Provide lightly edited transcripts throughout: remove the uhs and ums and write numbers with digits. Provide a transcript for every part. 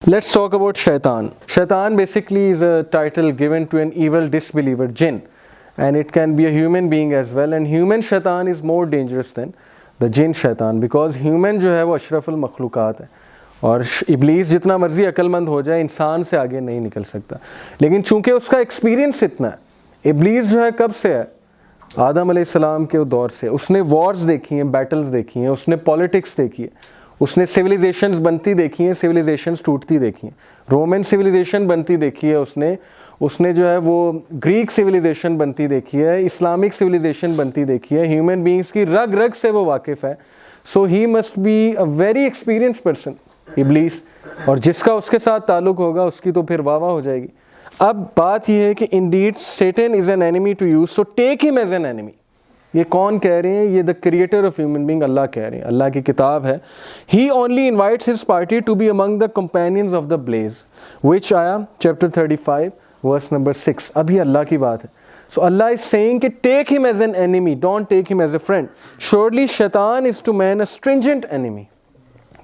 Let's talk about Shaitan. Shaitan basically is a title given to an evil disbeliever, jinn, and it can be a human being as well. And human Shaitan is more dangerous than the jinn Shaitan, because human जो है वो अशरफुल मखलूक़ात है, और इब्लीस जितना मर्जी अक्लमंद हो जाए इंसान से आगे नहीं निकल सकता। लेकिन चूंकि उसका एक्सपीरियंस इतना है, इब्लीस जो है कब से है, आदम अलैहिस्सलाम के दौर से। उसने वॉर्स देखी हैं, बैटल्स देखी हैं, उसने पॉलिटिक्स देखी है, उसने सिविलाइजेशंस बनती देखी हैं, सिविलाइजेशंस टूटती देखी हैं, रोमन सिविलाइजेशन बनती देखी है उसने जो है वो ग्रीक सिविलाइजेशन बनती देखी है, इस्लामिक सिविलाइजेशन बनती देखी है, ह्यूमन बीइंग्स की रग रग से वो वाकिफ़ है। So he must be a very experienced person, इब्लीस, और जिसका उसके साथ ताल्लुक़ होगा उसकी तो फिर वाह वाह हो जाएगी। अब बात यह है कि indeed Satan is an enemy to you, so take him as an enemy. ये कौन कह रहे हैं? ये the creator of human being Allah कह रहे हैं, अल्लाह की किताब है। He only invites his party to be among the companions of the blaze, which आया चैप्टर 35 वर्स नंबर 6। अभी अल्लाह की बात है। सो अल्लाह इज सेइंग कि take him as an enemy, don't take him as a friend. Surely शैतान is to man a stringent enemy.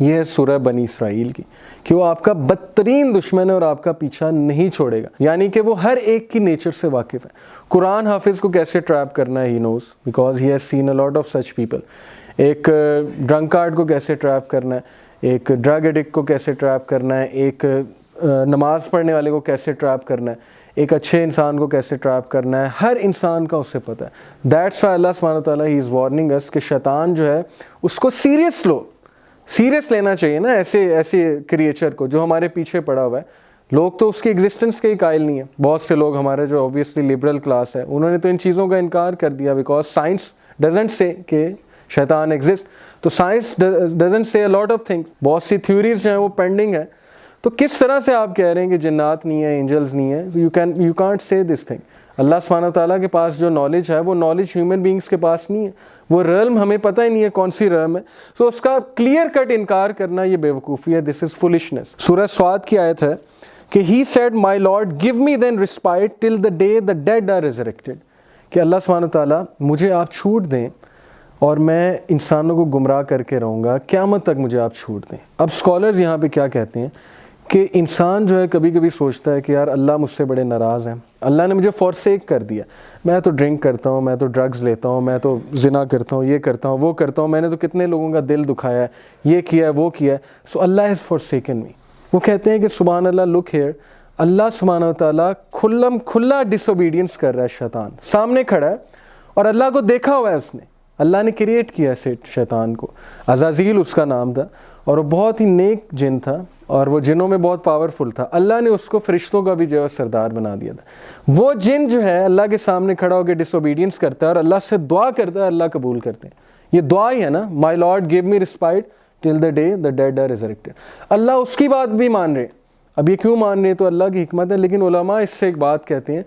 ये है सूरह बनी इसराइल की, कि वो आपका बदतरीन दुश्मन है और आपका पीछा नहीं छोड़ेगा, यानी कि वो हर एक की नेचर से वाकिफ़ है। कुरान हाफिज़ को कैसे ट्रैप करना है he knows, because he has seen a lot of such people. एक ड्रंकार्ड को कैसे ट्रैप करना है, एक ड्रग एडिक्ट को कैसे ट्रैप करना है, एक नमाज़ पढ़ने वाले को कैसे ट्रैप करना है, एक अच्छे इंसान को कैसे ट्रैप करना है, हर इंसान का उससे पता है। दैट्स व्हाई अल्लाह सुब्हानहू व तआला ही इज़ वार्निंग अस कि शैतान जो है उसको सीरियस लेना चाहिए ना, ऐसे क्रिएचर को जो हमारे पीछे पड़ा हुआ है। लोग तो उसकी एग्जिस्टेंस के ही कायल नहीं है। बहुत से लोग हमारे जो ऑब्वियसली लिबरल क्लास है, उन्होंने तो इन चीज़ों का इनकार कर दिया, बिकॉज साइंस डजंट से कि शैतान एग्जिस्ट। तो science doesn't say a lot of things, बहुत सी थ्योरीज जो हैं वो पेंडिंग है। तो किस तरह से आप कह रहे हैं कि जन्नात नहीं है, एंजल्स नहीं है? You can't say this thing. Allah सुब्हानहू व तआला के पास जो नॉलेज है वो नॉलेज ह्यूमन बीइंग्स के पास नहीं है। वो रल्म हमें पता ही नहीं है कौन सी रल्म है। सो उसका क्लियर कट इनकार करना ये बेवकूफ़ी है, दिस इज़ फुलिशनेस। सूरह स्वाद की आयत है कि he said my lord give me then respite till the day the dead are resurrected, कि अल्लाह सुब्हानहू व तआला मुझे आप छूट दें और मैं इंसानों को गुमराह करके रहूँगा, क़यामत तक मुझे आप छूट दें। अब स्कॉलर्स यहाँ पे क्या कहते हैं कि इंसान जो है कभी कभी सोचता है कि यार अल्लाह मुझसे बड़े नाराज़ हैं, अल्लाह ने मुझे फॉरसेक कर दिया, मैं तो ड्रिंक करता हूँ, मैं तो ड्रग्स लेता हूँ, मैं तो ज़िना करता हूँ, ये करता हूँ, वो करता हूँ, मैंने तो कितने लोगों का दिल दुखाया है, ये किया है, वो किया है, सो अल्लाह हैज़ फॉरसेकन मी। वो कहते हैं कि सुभान अल्लाह, लुक हियर, अल्लाह सुब्हानहू व तआला खुला डिसोबीडियंस कर रहा है। शैतान सामने खड़ा है और अल्लाह को देखा हुआ है उसने, अल्लाह ने क्रिएट किया शैतान को। अज़ाज़ील उसका नाम था और वो बहुत ही नेक जिन था और वो जिनों में बहुत पावरफुल था। अल्लाह ने उसको फरिश्तों का भी जो है सरदार बना दिया था। वो जिन जो है अल्लाह के सामने खड़ा होकर डिसोबीडियंस करता है और अल्लाह से दुआ करता है, अल्लाह कबूल करते हैं। ये दुआ ही है ना, my lord give me respite till the day the dead are resurrected. Allah उसकी बात भी मान रहे। अब ये क्यों मान रहे? तो अल्लाह की हिकमत है। लेकिन उलमा इससे एक बात कहते हैं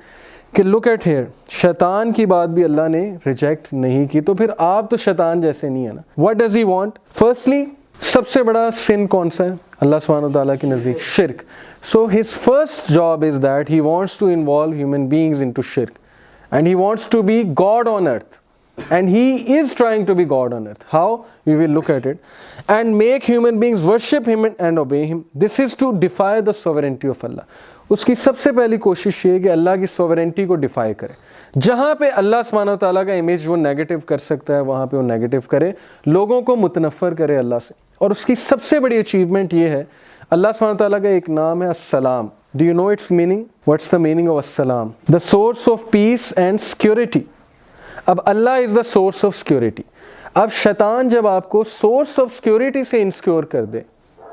कि लुक एट हियर, शैतान की बात भी अल्लाह ने रिजेक्ट नहीं की, तो फिर आप तो शैतान जैसे नहीं है ना। What does he want? Firstly, सबसे बड़ा सिन कौन सा है अल्लाह सुब्हानहू व तआला के नज़दीक? शिर्क। So his first job is that he wants to involve human beings into शिर्क and he wants to be God on earth, and he is trying to be God on earth. How? We will look at it. And make human beings worship him and obey him. This is to defy the sovereignty of Allah. उसकी सबसे पहली कोशिश ये है कि अल्लाह की sovereignty को DeFi करे। जहाँ पे अल्लाह सुब्हानहू व तआला का इमेज वो नेगेटिव कर सकता है, वहाँ पे वो नेगेटिव करे, लोगों को मुतनफ़र करे अल्लाह से। और उसकी सबसे बड़ी अचीवमेंट ये है, अल्लाह सुब्हानहू व तआला का एक नाम है अस्सलाम। Do you know its meaning? What's the meaning of अस्सलाम? The source of peace and security. अब Allah is the source of security. अब शैतान जब आपको सोर्स ऑफ सिक्योरिटी से इंसिक्योर कर दे,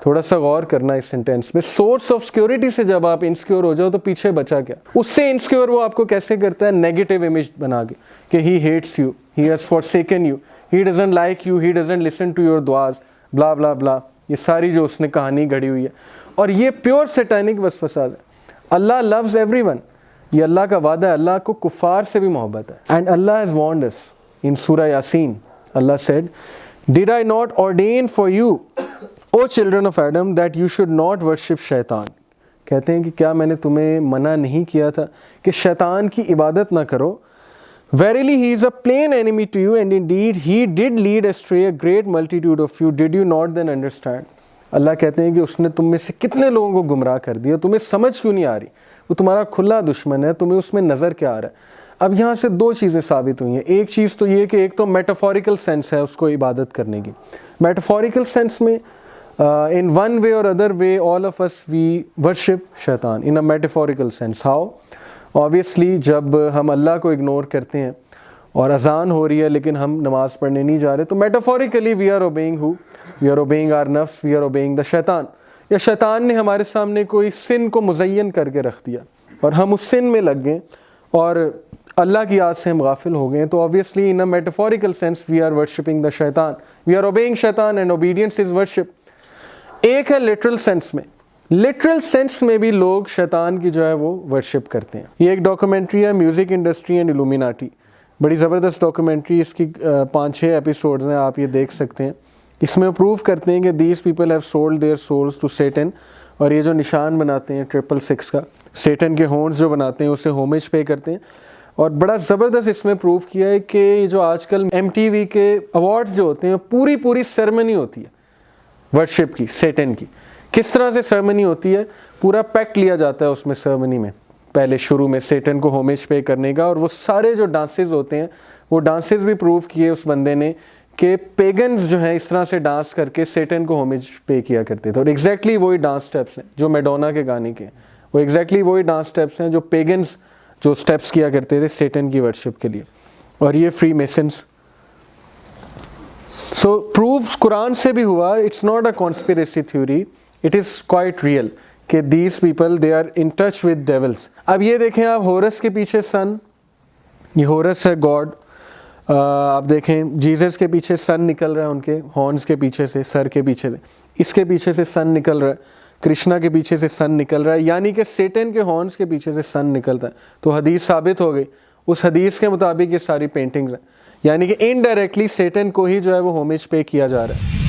थोड़ा सा गौर करना इस सेंटेंस में, सोर्स ऑफ सिक्योरिटी से जब आप इंसिक्योर हो जाओ तो पीछे बचा क्या? उससे इंसिक्योर वो आपको कैसे करता है? नेगेटिव इमेज बना के कि he hates you, he has forsaken you, he doesn't like you, he doesn't listen to your दुआज, ब्ला ब्ला ब्ला। ये सारी जो उसने कहानी गढ़ी हुई है, और ये प्योर सैटानिक वसवसा है। अल्लाह लव्स एवरीवन, ये अल्लाह का वादा है, अल्लाह को कुफार से भी मोहब्बत है। And Allah has warned us in सूरह यासीन। Allah said, did I not ordain for you O children of Adam that you should not worship शैतान। कहते हैं कि क्या मैंने तुम्हें मना नहीं किया था कि शैतान की इबादत ना करो? Verily he is a plain enemy to you, and indeed he did lead astray a great multitude of you. Did you not then understand? اللہ کہتے ہیں کہ اس نے تم میں سے کتنے لوگوں کو گمراہ کر دیا, تمہیں سمجھ کیوں نہیں آ رہی, وہ تمہارا کھلا دشمن ہے, تمہیں اس میں نظر کیا آ رہا ہے. اب یہاں سے دو چیزیں ثابت ہوئی ہیں. ایک چیز تو یہ کہ ایک تو میٹافوریکل سینس ہے اس کو عبادت کرنے کی. میٹافوریکل سینس میں in one way or other way all of us we worship شیطان in a metaphorical sense. How? Obviously جب ہم اللہ کو اگنور کرتے ہیں اور اذان ہو رہی ہے لیکن ہم نماز پڑھنے نہیں جا رہے تو metaphorically we are obeying who? We are obeying our nafs, we are obeying the شیطان. یا شیطان نے ہمارے سامنے کوئی سن کو مزین کر کے رکھ دیا اور ہم اس سن میں لگ گئے اور اللہ کی یاد سے ہم غافل ہو گئے, تو obviously in a metaphorical sense we are worshipping the شیطان, we are obeying شیطان and obedience is worship. ایک ہے لٹرل سینس میں, لٹرل سینس میں بھی لوگ شیطان کی جو ہے وہ ورشپ کرتے ہیں. یہ ایک ڈاکومنٹری ہے میوزک انڈسٹری اینڈ الومیناٹی, بڑی زبردست ڈاکومنٹری, اس کی 5-6 ایپیسوڈز ہیں, آپ یہ دیکھ سکتے ہیں. اس میں پروو کرتے ہیں کہ these people have sold their souls to Satan, اور یہ جو نشان بناتے ہیں 666 کا, سیٹن کے ہونس جو بناتے ہیں اسے ہومیج پے کرتے ہیں. اور بڑا زبردست اس میں پروو کیا ہے کہ یہ جو آج کل MTV کے ایوارڈز جو ہوتے ہیں پوری سیرمنی ہوتی ہے ورشپ کی, سیٹن کی. کس طرح سے سرمنی ہوتی ہے, پورا پیکٹ لیا جاتا ہے اس میں سرمنی میں پہلے شروع میں سیٹن کو ہومیج پے کرنے کا, اور وہ سارے جو ڈانسز ہوتے ہیں وہ ڈانسز بھی پروو کیے اس بندے نے کہ پیگنز جو ہیں اس طرح سے ڈانس کر کے سیٹن کو ہومیج پے کیا کرتے تھے. اور ایگزیکٹلی وہی ڈانس سٹیپس ہیں جو میڈونا کے گانے کے ہیں, وہ ایگزیکٹلی وہی ڈانس سٹیپس ہیں جو پیگنز جو سٹیپس کیا کرتے تھے سیٹن کی ورشپ کے لیے. اور یہ free masons. So proofs Quran سے بھی ہوا, it's not a conspiracy theory, it is quite real کہ these people they are in touch with devils. اب یہ دیکھیں آپ, ہورس کے پیچھے سن, یہ ہورس ہے گاڈ. آپ دیکھیں جیزس کے پیچھے سن نکل رہا ہے, ان کے ہارنز کے پیچھے سے, سر کے پیچھے سے, اس کے پیچھے سے سن نکل رہا ہے, کرشنا کے پیچھے سے سن نکل رہا ہے, یعنی کہ سیٹن کے ہارنز کے پیچھے سے سن نکلتا ہے. تو حدیث ثابت ہو گئی, اس حدیث کے مطابق یہ ساری پینٹنگز ہیں, یعنی کہ انڈائریکٹلی سیٹن کو ہی جو ہے وہ ہومیج پے کیا جا رہا ہے.